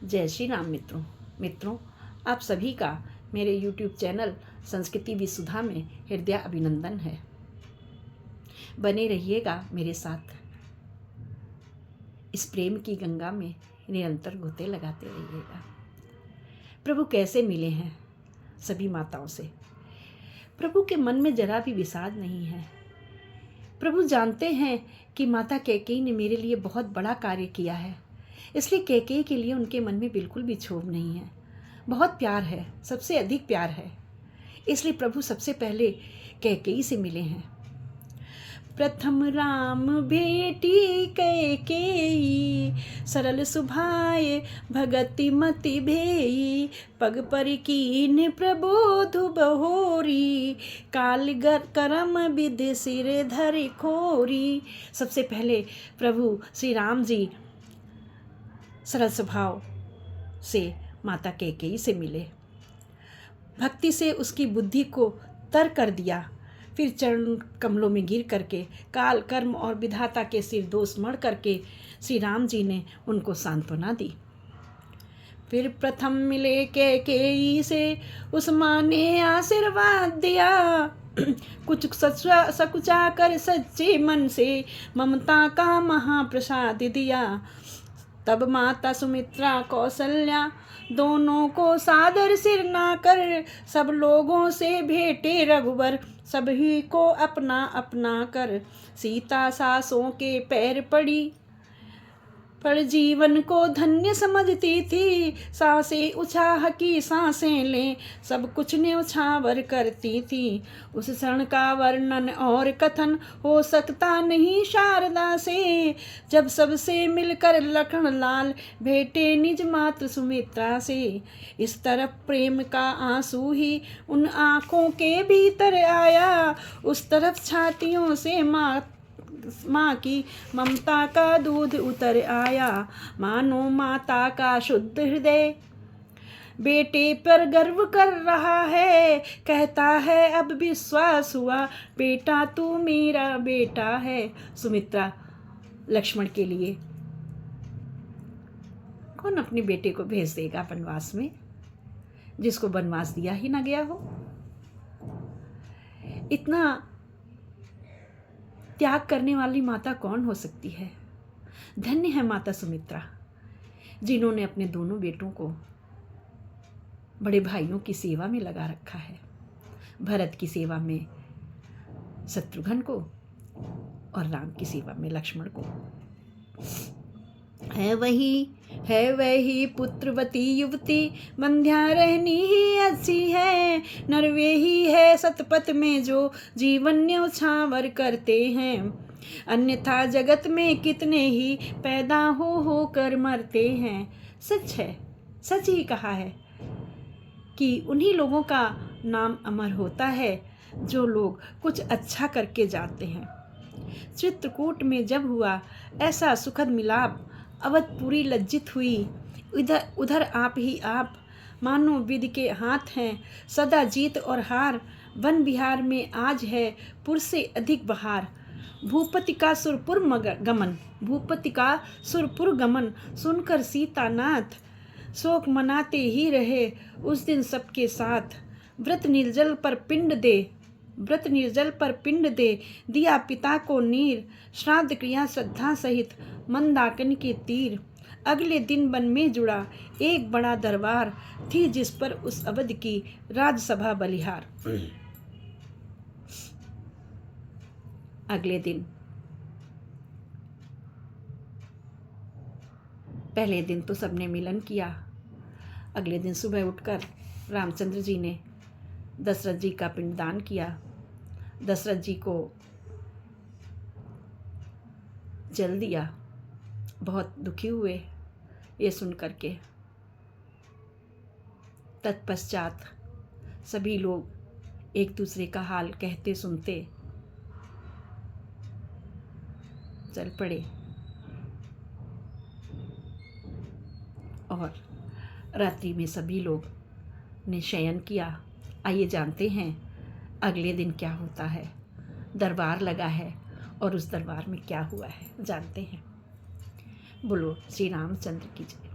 जय श्री राम मित्रों, आप सभी का मेरे YouTube चैनल संस्कृति विसुधा में हृदय अभिनंदन है। बने रहिएगा मेरे साथ, इस प्रेम की गंगा में निरंतर गोते लगाते रहिएगा। प्रभु कैसे मिले हैं सभी माताओं से। प्रभु के मन में जरा भी विषाद नहीं है। प्रभु जानते हैं कि माता कैकेयी ने मेरे लिए बहुत बड़ा कार्य किया है, इसलिए कैकेयी के लिए उनके मन में बिल्कुल भी क्षोभ नहीं है। बहुत प्यार है, सबसे अधिक प्यार है। इसलिए प्रभु सबसे पहले कैकेयी से मिले हैं। प्रथम राम भेटी कैकेयी, सरल सुभाए भगति मति भेई। पग पर कीन प्रबोध बहोरी, काल करम विधि सिर धरि खोरी। सबसे पहले प्रभु श्री राम जी सरल स्वभाव से माता कैकेयी से मिले। भक्ति से उसकी बुद्धि को तर कर दिया। फिर चरण कमलों में गिर करके काल कर्म और विधाता के सिर दोष मढ़ करके श्री राम जी ने उनको सांत्वना दी। फिर प्रथम मिले कैकेयी से उस माँ ने आशीर्वाद दिया। कुछ सकुचा कर सच्चे मन से ममता का महाप्रसाद दिया। तब माता सुमित्रा कौशल्या दोनों को सादर सिर ना कर, सब लोगों से भेटे रघुवर सभी को अपना अपना कर। सीता सासों के पैर पड़ी पर जीवन को धन्य समझती थी। सांसें उछाह की सांसें ले सब कुछ न्यौछावर करती थी। उस क्षण का वर्णन और कथन हो सकता नहीं शारदा से, जब सबसे मिलकर लखन लाल भेटे निज मातृ सुमित्रा से। इस तरफ प्रेम का आंसू ही उन आँखों के भीतर आया, उस तरफ छातियों से माँ की ममता का दूध उतर आया। मानो माता का शुद्ध हृदय बेटे पर गर्व कर रहा है, कहता है अब विश्वास हुआ बेटा तू मेरा बेटा है। सुमित्रा लक्ष्मण के लिए कौन अपने बेटे को भेज देगा वनवास में, जिसको वनवास दिया ही ना गया हो। इतना त्याग करने वाली माता कौन हो सकती है। धन्य है माता सुमित्रा, जिन्होंने अपने दोनों बेटों को बड़े भाइयों की सेवा में लगा रखा है। भरत की सेवा में शत्रुघ्न को और राम की सेवा में लक्ष्मण को। है वही पुत्रवती युवती, बंध्या रहनी ही अच्छी है। नरवे ही है सतपथ में जो जीवन न्यौछावर करते हैं। अन्यथा जगत में कितने ही पैदा हो कर मरते हैं। सच है, सच ही कहा है कि उन्हीं लोगों का नाम अमर होता है जो लोग कुछ अच्छा करके जाते हैं। चित्रकूट में जब हुआ ऐसा सुखद मिलाप, अवधपुरी लज्जित हुई। उधर आप ही आप, मानो विधि के हाथ हैं सदा जीत और हार। वन विहार में आज है पुर से अधिक बहार। भूपति का सुरपुर गमन सुनकर सीतानाथ शोक मनाते ही रहे उस दिन सबके साथ। व्रत निर्जल पर पिंड दे दिया पिता को नीर। श्राद्ध क्रिया श्रद्धा सहित मंदाकिनी के तीर। अगले दिन वन में जुड़ा एक बड़ा दरबार, थी जिस पर उस अवध की राजसभा बलिहार। अगले दिन, पहले दिन तो सबने मिलन किया। अगले दिन सुबह उठकर रामचंद्र जी ने दशरथ जी का पिंडदान किया। दशरथ जी को जल दिया। बहुत दुखी हुए ये सुन करके। तत्पश्चात सभी लोग एक दूसरे का हाल कहते सुनते चल पड़े और रात्रि में सभी लोग ने शयन किया। आइए जानते हैं अगले दिन क्या होता है। दरबार लगा है और उस दरबार में क्या हुआ है जानते हैं। बोलो श्री रामचंद्र की जय।